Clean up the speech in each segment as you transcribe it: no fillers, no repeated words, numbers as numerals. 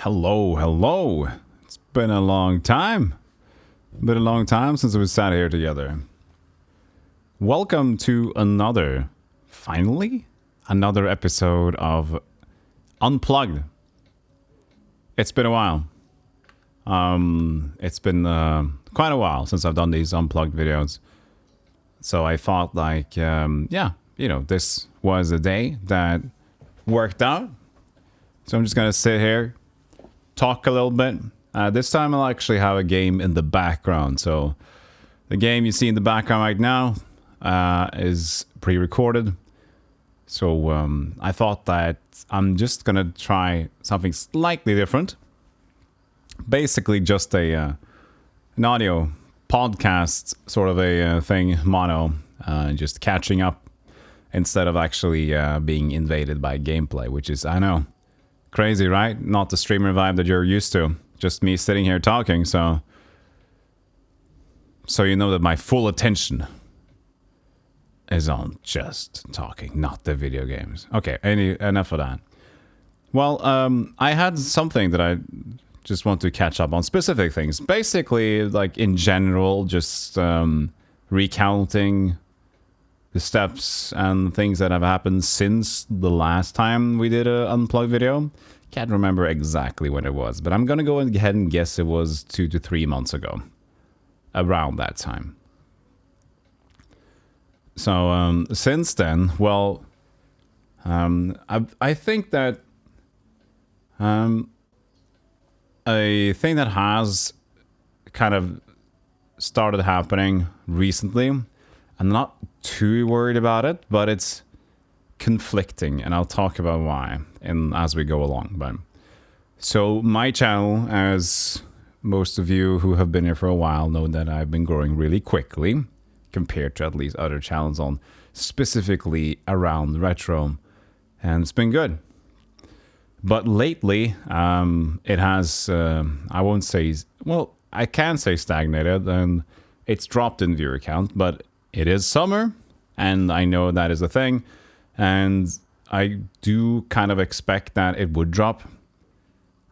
Hello, hello. It's been a long time. Been a long time since we sat here together. Welcome to finally, another episode of Unplugged. It's been a while. It's been quite a while since I've done these Unplugged videos. So I thought this was a day that worked out. So I'm just going to sit here, talk a little bit. This time I'll actually have a game in the background. So the game you see in the background right now is pre-recorded. So I thought that I'm just going to try something slightly different. Basically just an audio podcast sort of a thing, mono, just catching up instead of actually being invaded by gameplay, which is, I know, crazy, right? Not the streamer vibe that you're used to. Just me sitting here talking, so you know that my full attention is on just talking, not the video games. Okay, enough of that. Well, I had something that I just want to catch up on, specific things. Basically, like in general, just recounting the steps and things that have happened since the last time we did an Unplugged video. Can't remember exactly when it was, but I'm gonna go ahead and guess it was 2 to 3 months ago. Around that time. So, since then, well, I think that a thing that has kind of started happening recently, I'm not too worried about it, but it's conflicting, and I'll talk about why as we go along. But so my channel, as most of you who have been here for a while know, that I've been growing really quickly compared to at least other channels on specifically around retro, and it's been good. But lately, it has, I won't say, well, I can say stagnated, and it's dropped in viewer count, but it is summer, and I know that is a thing, and I do kind of expect that it would drop.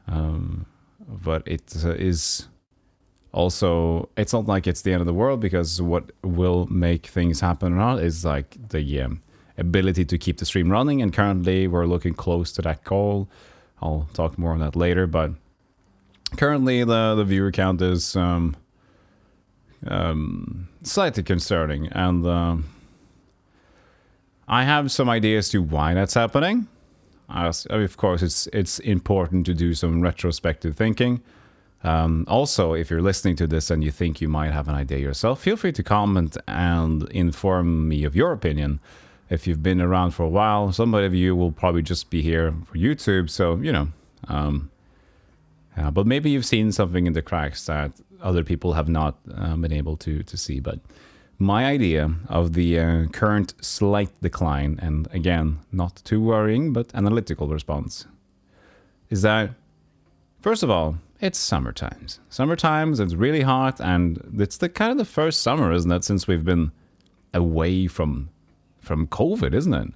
But it is also, it's not like it's the end of the world, because what will make things happen or not is like the ability to keep the stream running, and currently we're looking close to that goal. I'll talk more on that later, but currently the viewer count is slightly concerning, and I have some ideas to why that's happening. Of course, it's important to do some retrospective thinking. Also, if you're listening to this and you think you might have an idea yourself, feel free to comment and inform me of your opinion. If you've been around for a while, somebody of you will probably just be here for YouTube, so, you know. But maybe you've seen something in the cracks that other people have not been able to see. But my idea of the current slight decline, and again, not too worrying, but analytical response, is that, first of all, it's summertimes. Summertimes, it's really hot, and it's the kind of the first summer, isn't it, since we've been away from COVID, isn't it?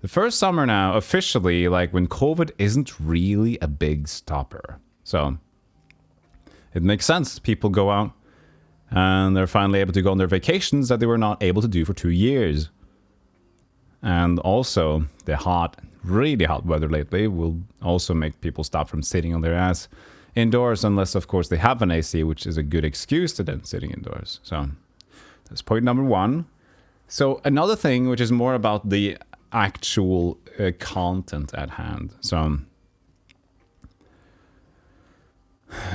The first summer now, officially, like when COVID isn't really a big stopper. So it makes sense. People go out and they're finally able to go on their vacations that they were not able to do for 2 years. And also the really hot weather lately will also make people stop from sitting on their ass indoors, unless of course they have an AC, which is a good excuse to them sitting indoors. So that's point number one. So another thing, which is more about the actual content at hand. So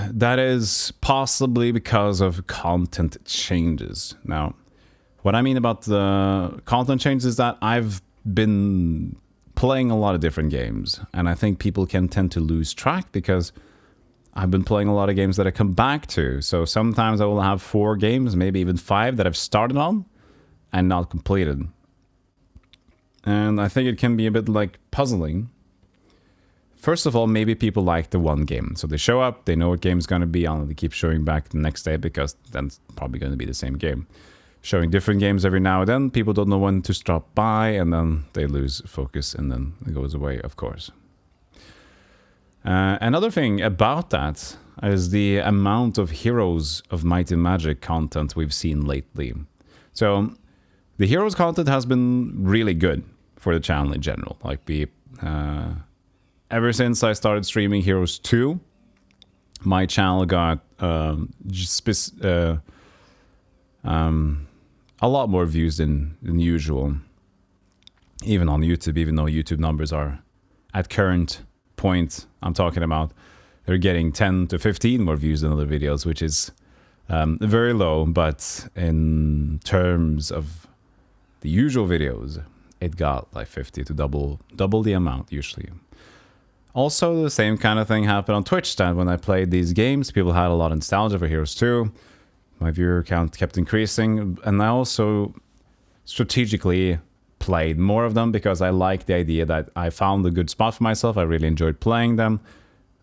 that is possibly because of content changes. Now, what I mean about the content changes is that I've been playing a lot of different games, and I think people can tend to lose track because I've been playing a lot of games that I come back to. So sometimes I will have 4 games, maybe even 5 that I've started on and not completed. And I think it can be a bit like puzzling. First of all, maybe people like the one game. So they show up, they know what game is going to be on, and they keep showing back the next day because then it's probably going to be the same game. Showing different games every now and then, people don't know when to stop by, and then they lose focus, and then it goes away, of course. Another thing about that is the amount of Heroes of Might and Magic content we've seen lately. So the Heroes content has been really good for the channel in general. Like ever since I started streaming Heroes 2, my channel got a lot more views than usual. Even on YouTube, even though YouTube numbers are at current point I'm talking about, they're getting 10 to 15 more views than other videos, which is very low. But in terms of the usual videos, it got like 50 to double the amount usually. Also, the same kind of thing happened on Twitch. That when I played these games, people had a lot of nostalgia for Heroes 2. My viewer count kept increasing, and I also strategically played more of them because I liked the idea that I found a good spot for myself. I really enjoyed playing them.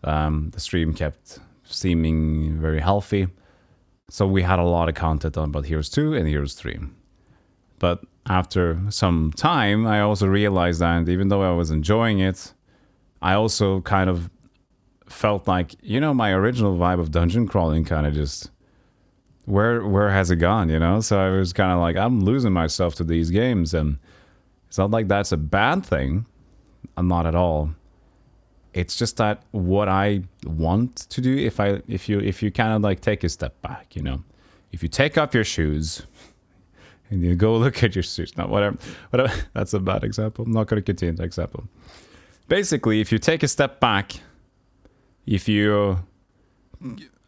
The stream kept seeming very healthy. So we had a lot of content on about Heroes 2 and Heroes 3. But after some time, I also realized that even though I was enjoying it, I also kind of felt like, you know, my original vibe of dungeon crawling kind of just, where has it gone, you know? So I was kind of like, I'm losing myself to these games, and it's not like that's a bad thing. Not at all. It's just that what I want to do, if you kind of like take a step back, you know, if you take off your shoes and you go look at your shoes, not whatever, that's a bad example. I'm not going to continue the example. Basically, if you take a step back, if you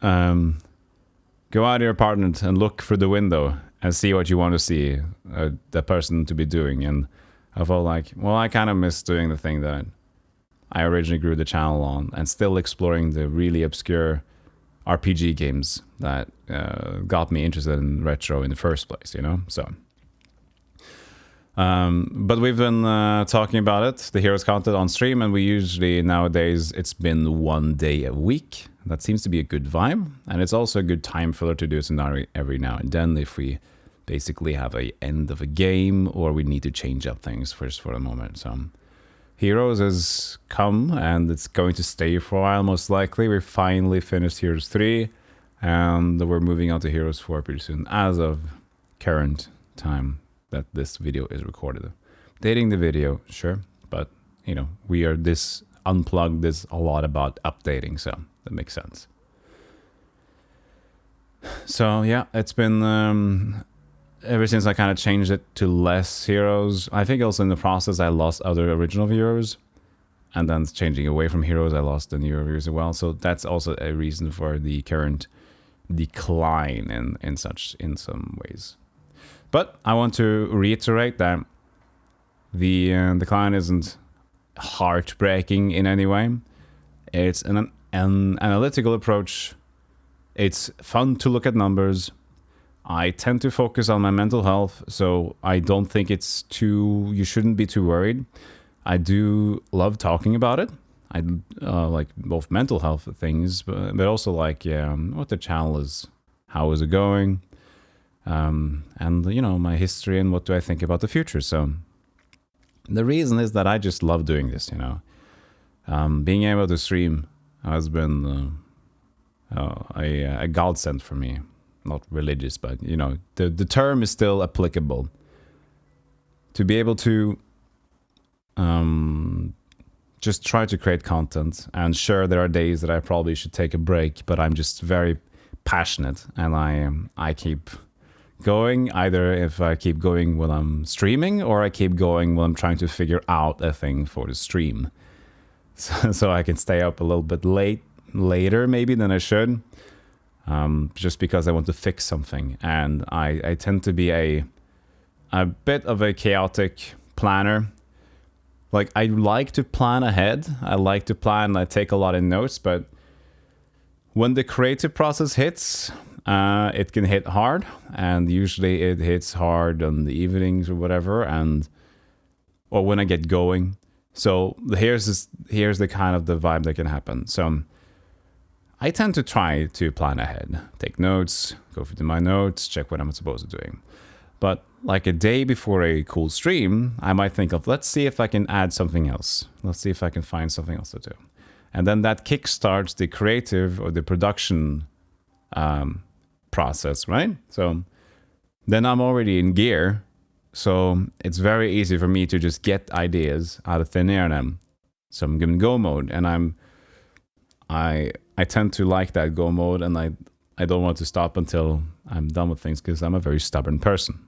go out of your apartment and look through the window and see what you want to see the person to be doing, and I felt like, well, I kind of miss doing the thing that I originally grew the channel on, and still exploring the really obscure RPG games that got me interested in retro in the first place, you know? So, but we've been talking about it, the Heroes content on stream, and we usually nowadays, it's been one day a week. That seems to be a good vibe, and it's also a good time filler to do it every now and then if we basically have a end of a game or we need to change up things first for a moment. So Heroes has come and it's going to stay for a while, most likely. We finally finished Heroes 3 and we're moving on to Heroes 4 pretty soon, as of current time that this video is recorded. Dating the video, sure, but you know, we are this Unplugged is a lot about updating, so that makes sense. So yeah, it's been ever since I kind of changed it to less Heroes. I think also in the process I lost other original viewers, and then changing away from Heroes I lost the newer viewers as well. So that's also a reason for the current decline in some ways. But I want to reiterate that the decline isn't heartbreaking in any way. It's an analytical approach. It's fun to look at numbers. I tend to focus on my mental health, so I don't think you shouldn't be too worried. I do love talking about it. I like both mental health things, but also like what the channel is, how is it going, and you know, my history and what do I think about the future. So the reason is that I just love doing this, you know. Being able to stream has been a godsend for me. Not religious, but you know, the term is still applicable. To be able to just try to create content, and sure, there are days that I probably should take a break, but I'm just very passionate, and I keep going, either if I keep going while I'm streaming, or I keep going while I'm trying to figure out a thing for the stream. So I can stay up a little bit later maybe than I should. Just because I want to fix something, and I tend to be a bit of a chaotic planner. Like, I like to plan ahead. I like to plan. I take a lot of notes, but when the creative process hits, it can hit hard, and usually it hits hard on the evenings or whatever, or when I get going. So here's the kind of the vibe that can happen. So I tend to try to plan ahead, take notes, go through my notes, check what I'm supposed to do. But like a day before a cool stream, I might think of, let's see if I can add something else. Let's see if I can find something else to do. And then that kickstarts the creative or the production process, right? So then I'm already in gear. So it's very easy for me to just get ideas out of thin air then. So I'm in go mode, and I tend to like that go mode, and I don't want to stop until I'm done with things because I'm a very stubborn person.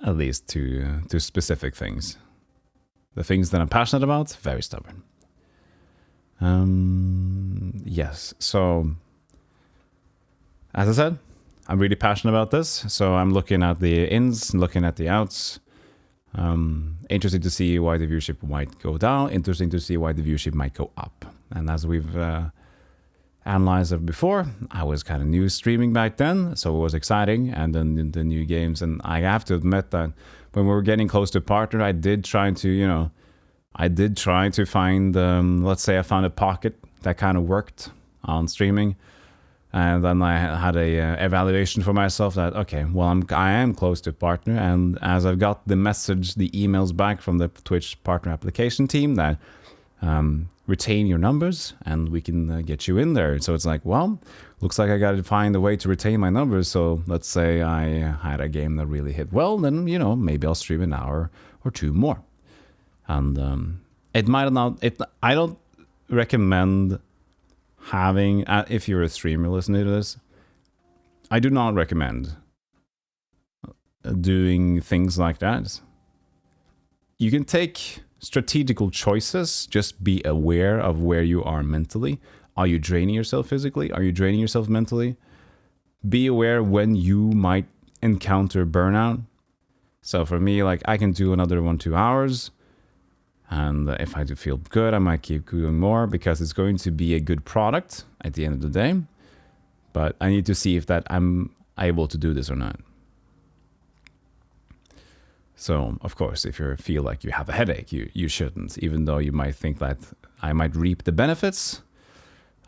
At least to specific things. The things that I'm passionate about, very stubborn. Yes, so as I said, I'm really passionate about this. So I'm looking at the ins, looking at the outs. Interesting to see why the viewership might go down. Interesting to see why the viewership might go up. And as we've analyzed it before, I was kind of new streaming back then, so it was exciting. And then the new games, and I have to admit that when we were getting close to partner, I did try to find, let's say I found a pocket that kind of worked on streaming. And then I had a evaluation for myself that, okay, well, I am close to partner. And as I've got the emails back from the Twitch partner application team that retain your numbers and we can get you in there. So it's like, well, looks like I got to find a way to retain my numbers. So let's say I had a game that really hit well, then, maybe I'll stream an hour or two more. And it might not, I don't recommend having, if you're a streamer listening to this, I do not recommend doing things like that. You can take strategical choices, just be aware of where you are mentally. Are you draining yourself physically? Are you draining yourself mentally? Be aware when you might encounter burnout. So for me, like, I can do another 1-2 hours. And if I do feel good, I might keep doing more because it's going to be a good product at the end of the day. But I need to see if that I'm able to do this or not. So, of course, if you feel like you have a headache, you shouldn't, even though you might think that I might reap the benefits.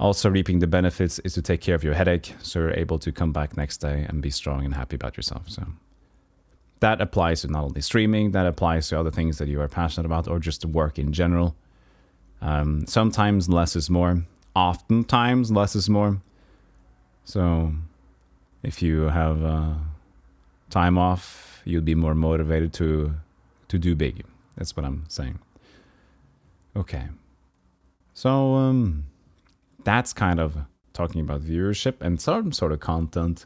Also, reaping the benefits is to take care of your headache, so you're able to come back next day and be strong and happy about yourself. So that applies to not only streaming, that applies to other things that you are passionate about or just work in general. Sometimes less is more. Oftentimes less is more. So if you have time off, you'll be more motivated to do big. That's what I'm saying. Okay. So that's kind of talking about viewership and some sort of content.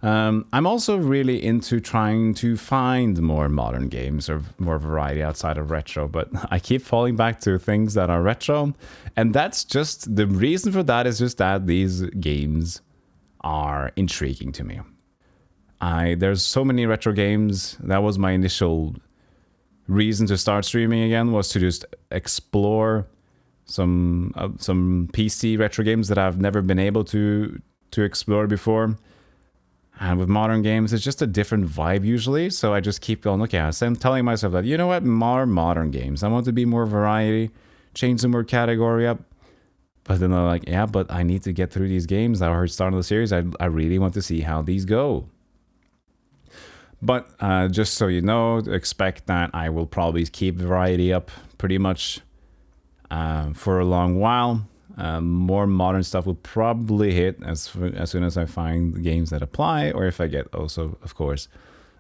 I'm also really into trying to find more modern games or more variety outside of retro, but I keep falling back to things that are retro. And that's just, the reason for that is just that these games are intriguing to me. There's so many retro games. That was my initial reason to start streaming again, was to just explore some PC retro games that I've never been able to explore before. And with modern games, it's just a different vibe usually. So I just keep going, okay, I'm telling myself that, you know what, more modern games. I want to be more variety, change some more category up. But then I'm like, yeah, but I need to get through these games that are starting the series. I really want to see how these go. But just so you know, expect that I will probably keep variety up pretty much for a long while. More modern stuff will probably hit as soon as I find games that apply, or if I get also, of course,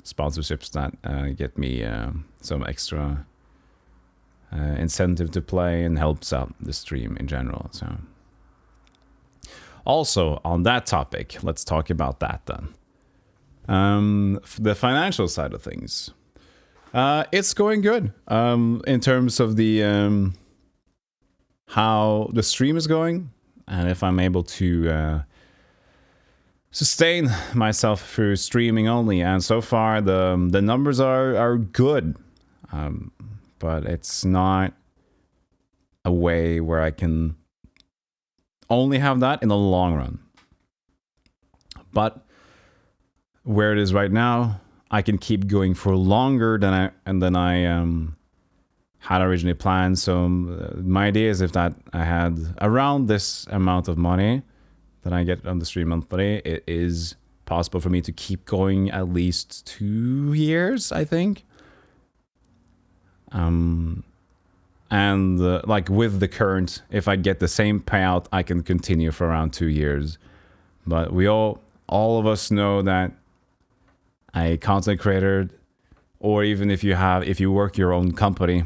sponsorships that get me some extra incentive to play and helps out the stream in general. So, also on that topic, let's talk about that then. The financial side of things, it's going good in terms of the how the stream is going, and if I'm able to sustain myself through streaming only. And so far the numbers are good, but it's not a way where I can only have that in the long run. But where it is right now, I can keep going for longer than I had originally planned. So my idea is, if that I had around this amount of money that I get on the stream monthly, it is possible for me to keep going at least 2 years, I think. And like with the current, if I get the same payout, I can continue for around 2 years. But we all of us know that a content creator, or even if you work your own company,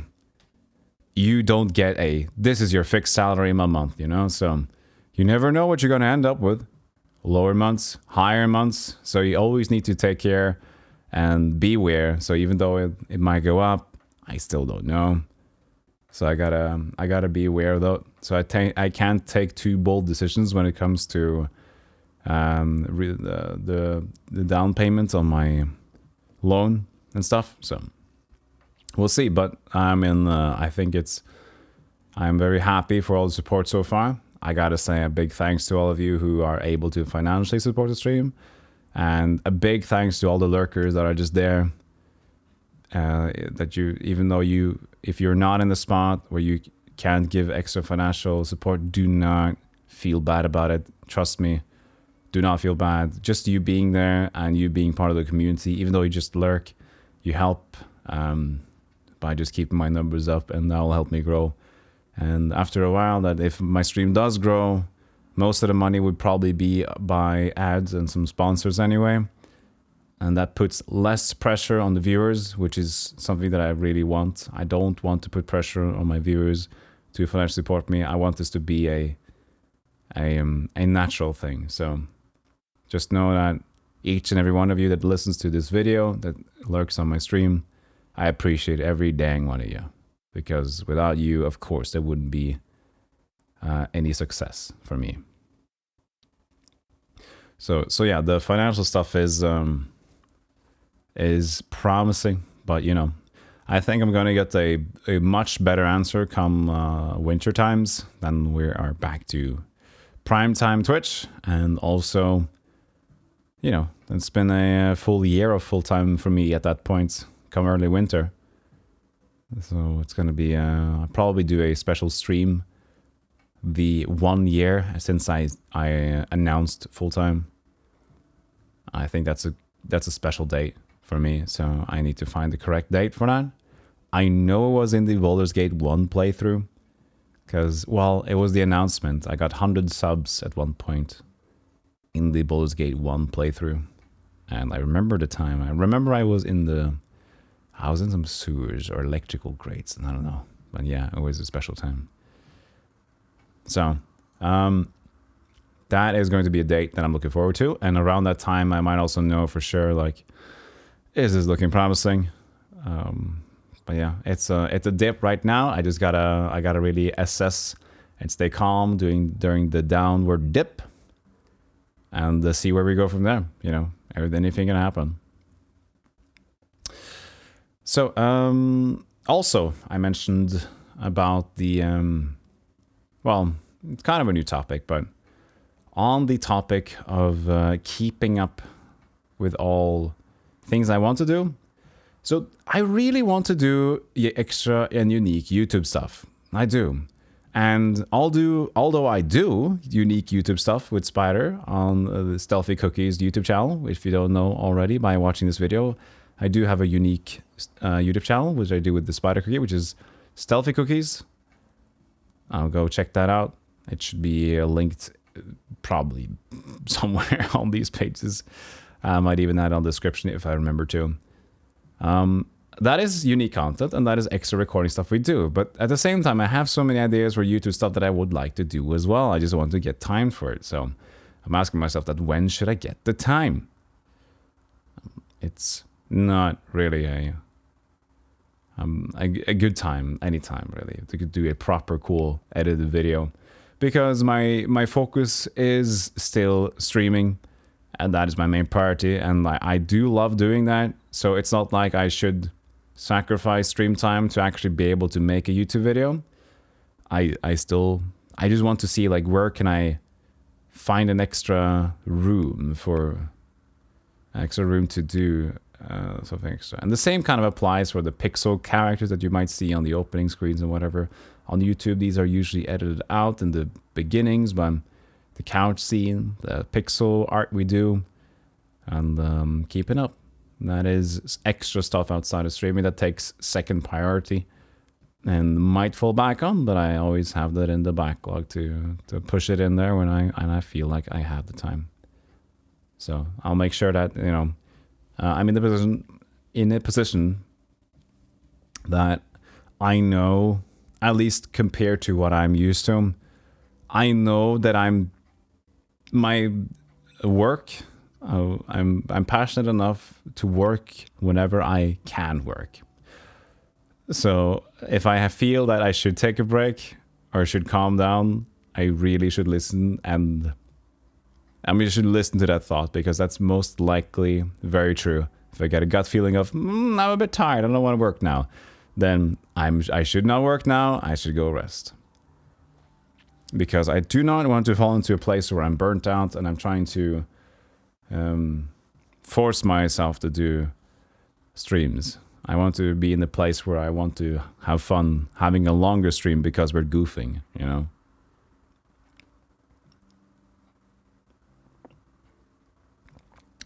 you don't get this is your fixed salary in a month, you know? So you never know what you're going to end up with. Lower months, higher months. So you always need to take care and beware. So even though it might go up, I still don't know. So I gotta be aware though. So I can't take too bold decisions when it comes to the down payment on my loan and stuff. So we'll see. But I'm very happy for all the support so far. I gotta say a big thanks to all of you who are able to financially support the stream, and a big thanks to all the lurkers that are just there. That you, even though if you're not in the spot where you can't give extra financial support, do not feel bad about it. Trust me, do not feel bad. Just you being there and you being part of the community, even though you just lurk, you help by just keeping my numbers up, and that will help me grow. And after a while, that if my stream does grow, most of the money would probably be by ads and some sponsors anyway. And that puts less pressure on the viewers, which is something that I really want. I don't want to put pressure on my viewers to financially support me. I want this to be a natural thing. So just know that each and every one of you that listens to this video, that lurks on my stream, I appreciate every dang one of you. Because without you, of course, there wouldn't be any success for me. So yeah, the financial stuff is promising, but you know, I think I'm gonna get a much better answer come winter times. Then we are back to prime time Twitch, and also, you know, it's been a full year of full time for me at that point come early winter. So it's gonna be I'll probably do a special stream the 1 year since I announced full time. I think that's a special date for me, so I need to find the correct date for that. I know it was in the Baldur's Gate 1 playthrough, because, well, it was the announcement. I got 100 subs at one point in the Baldur's Gate 1 playthrough, and I remember the time. I remember I was in some sewers or electrical grates, and I don't know. But yeah, it was a special time. So, that is going to be a date that I'm looking forward to, and around that time, I might also know for sure, like, is this looking promising? But yeah, it's a dip right now. I gotta really assess and stay calm during the downward dip, and see where we go from there. You know, anything can happen. So also I mentioned about the well, it's kind of a new topic, but on the topic of keeping up with all things I want to do. So I really want to do extra and unique YouTube stuff. I do. And although I do unique YouTube stuff with Spider on the Stealthy Cookies YouTube channel, if you don't know already by watching this video, I do have a unique YouTube channel, which I do with the Spider Cookie, which is Stealthy Cookies. I'll go check that out. It should be linked probably somewhere on these pages. I might even add on the description if I remember to. That is unique content, and that is extra recording stuff we do. But at the same time, I have so many ideas for YouTube stuff that I would like to do as well. I just want to get time for it. So I'm asking myself that when should I get the time? It's not really a good time, anytime really, to do a proper, cool, edited video. Because my focus is still streaming, and that is my main priority, and I do love doing that. So it's not like I should sacrifice stream time to actually be able to make a YouTube video. I just want to see, like, where can I find an extra room to do something extra. And the same kind of applies for the pixel characters that you might see on the opening screens and whatever. On YouTube, these are usually edited out in the beginnings, but the couch scene, the pixel art we do, and keeping up. That is extra stuff outside of streaming that takes second priority. and might fall back on, but I always have that in the backlog to push it in there when I feel like I have the time. So I'll make sure that I'm in a position that I know, at least compared to what I'm used to, I know that my work. I'm passionate enough to work whenever I can work. So if I feel that I should take a break or should calm down, I really should listen, and you should listen to that thought, because that's most likely very true. If I get a gut feeling of I'm a bit tired, I don't want to work now, then I should not work now. I should go rest, because I do not want to fall into a place where I'm burnt out and I'm trying to force myself to do streams. I want to be in a place where I want to have fun having a longer stream because we're goofing,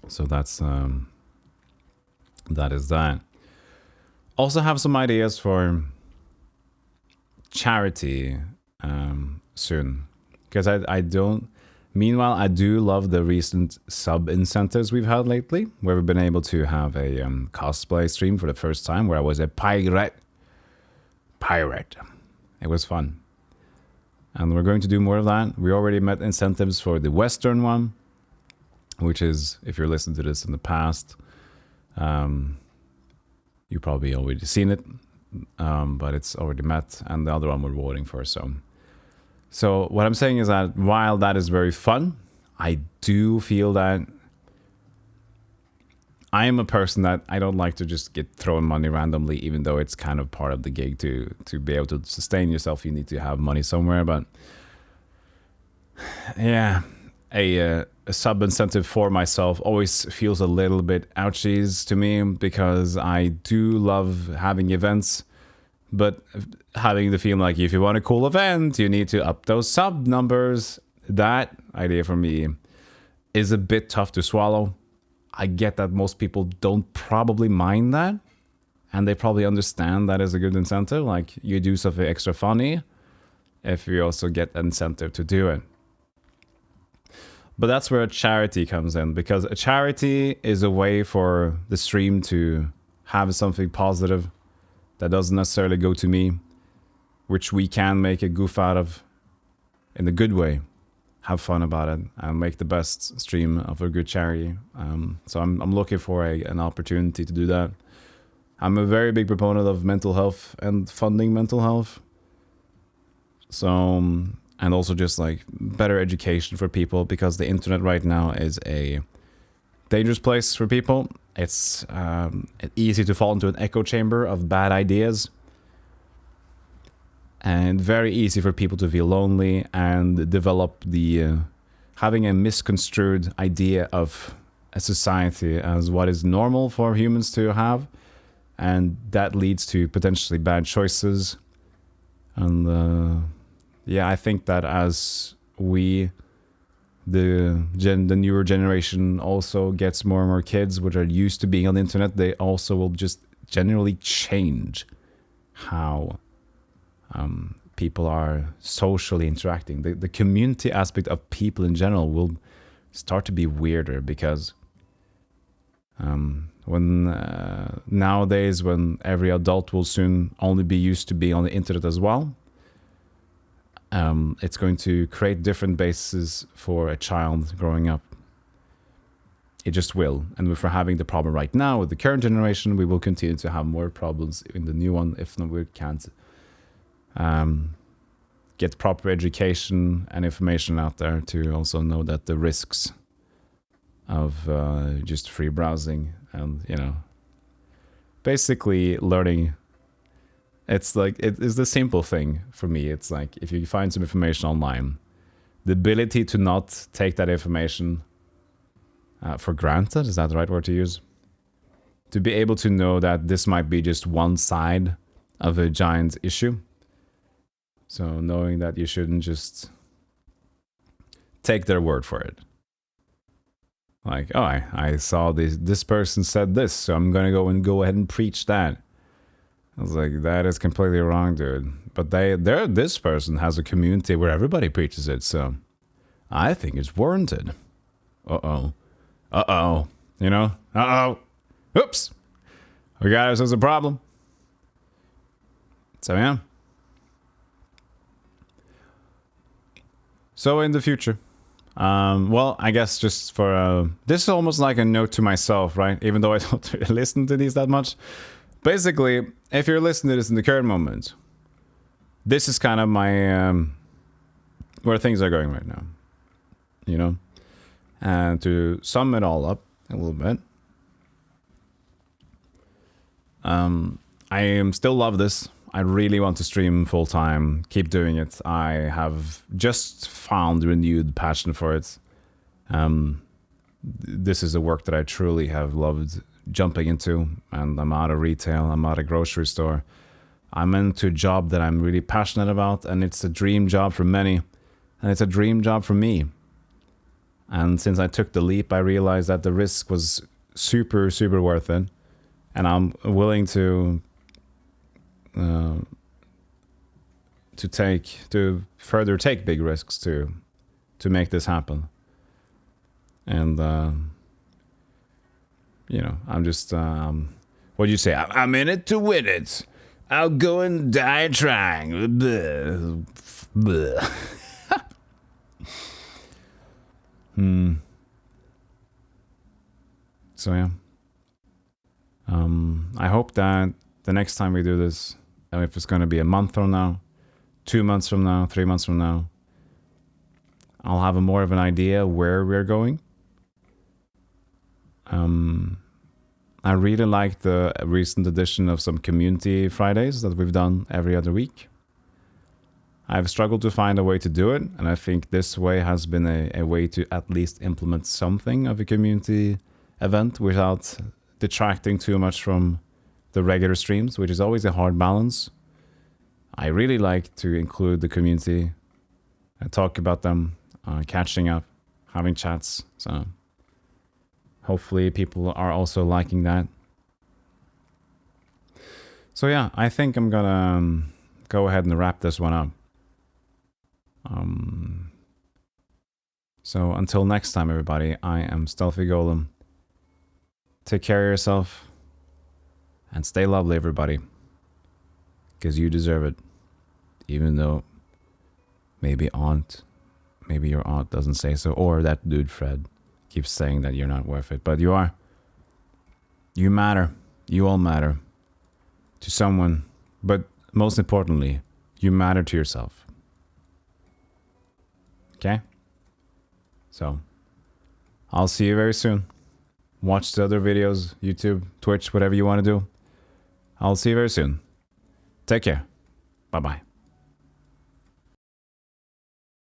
So that is that. Also have some ideas for charity soon, because I don't. Meanwhile, I do love the recent sub incentives we've had lately, where we've been able to have a cosplay stream for the first time, where I was a pirate. It was fun, and we're going to do more of that. We already met incentives for the Western one, which is, if you're listening to this in the past, you probably already seen it, but it's already met, and the other one we're voting for. So what I'm saying is that while that is very fun, I do feel that I am a person that I don't like to just get thrown money randomly, even though it's kind of part of the gig to be able to sustain yourself. You need to have money somewhere, but yeah, a sub incentive for myself always feels a little bit ouchies to me, because I do love having events, but having the feeling like if you want a cool event, you need to up those sub numbers. That idea for me is a bit tough to swallow. I get that most people don't probably mind that, and they probably understand that as a good incentive. Like, you do something extra funny if you also get an incentive to do it. But that's where a charity comes in, because a charity is a way for the stream to have something positive that doesn't necessarily go to me, which we can make a goof out of in a good way, have fun about it, and make the best stream of a good charity. So I'm looking for an opportunity to do that. I'm a very big proponent of mental health and funding mental health. So, and also just like better education for people, because the internet right now is a dangerous place for people. It's easy to fall into an echo chamber of bad ideas, and very easy for people to feel lonely and develop the having a misconstrued idea of a society as what is normal for humans to have, and that leads to potentially bad choices. And yeah, I think that as the newer generation also gets more and more kids which are used to being on the internet, they also will just generally change how people are socially interacting. The community aspect of people in general will start to be weirder, because nowadays, when every adult will soon only be used to being on the internet as well, it's going to create different bases for a child growing up. It just will. And if we're having the problem right now with the current generation, we will continue to have more problems in the new one if we can't get proper education and information out there to also know that the risks of just free browsing and, basically learning. It's like, it's the simple thing for me. It's like, if you find some information online, the ability to not take that information for granted, is that the right word to use? To be able to know that this might be just one side of a giant issue. So knowing that you shouldn't just take their word for it. Like, oh, I saw this person said this, so I'm going to go ahead and preach that. I was like, that is completely wrong, dude. But this person has a community where everybody preaches it, so I think it's warranted. Uh-oh. Uh-oh. You know? Uh-oh. Oops. We got ourselves a problem. So, yeah. So, in the future, well, I guess just for, this is almost like a note to myself, right? Even though I don't really listen to these that much. Basically, if you're listening to this in the current moment, this is kind of my, where things are going right now. You know? And to sum it all up a little bit, I still love this. I really want to stream full time, keep doing it. I have just found renewed passion for it. This is a work that I truly have loved jumping into, and I'm out of retail, I'm out of grocery store. I'm into a job that I'm really passionate about, and it's a dream job for many, and it's a dream job for me. And since I took the leap, I realized that the risk was super, super worth it. And I'm willing to further take big risks to make this happen. And you know, I'm just what do you say? I'm in it to win it. I'll go and die trying. Bleh. Bleh. So yeah. I hope that the next time we do this, if it's going to be a month from now, 2 months from now, 3 months from now, I'll have more of an idea where we're going. I really like the recent addition of some community Fridays that we've done every other week. I've struggled to find a way to do it, and I think this way has been a way to at least implement something of a community event without detracting too much from the regular streams, which is always a hard balance. I really like to include the community and talk about them, catching up, having chats. So hopefully people are also liking that. So yeah, I think I'm gonna go ahead and wrap this one up. So until next time, everybody, I am Stealthygolem. Take care of yourself and stay lovely, everybody, because you deserve it. Even though maybe your aunt doesn't say so, or that dude Fred keeps saying that you're not worth it, but you are. You matter. You all matter to someone, but most importantly, you matter to yourself. Okay? So, I'll see you very soon. Watch the other videos, YouTube, Twitch, whatever you want to do. I'll see you very soon. Take care. Bye-bye.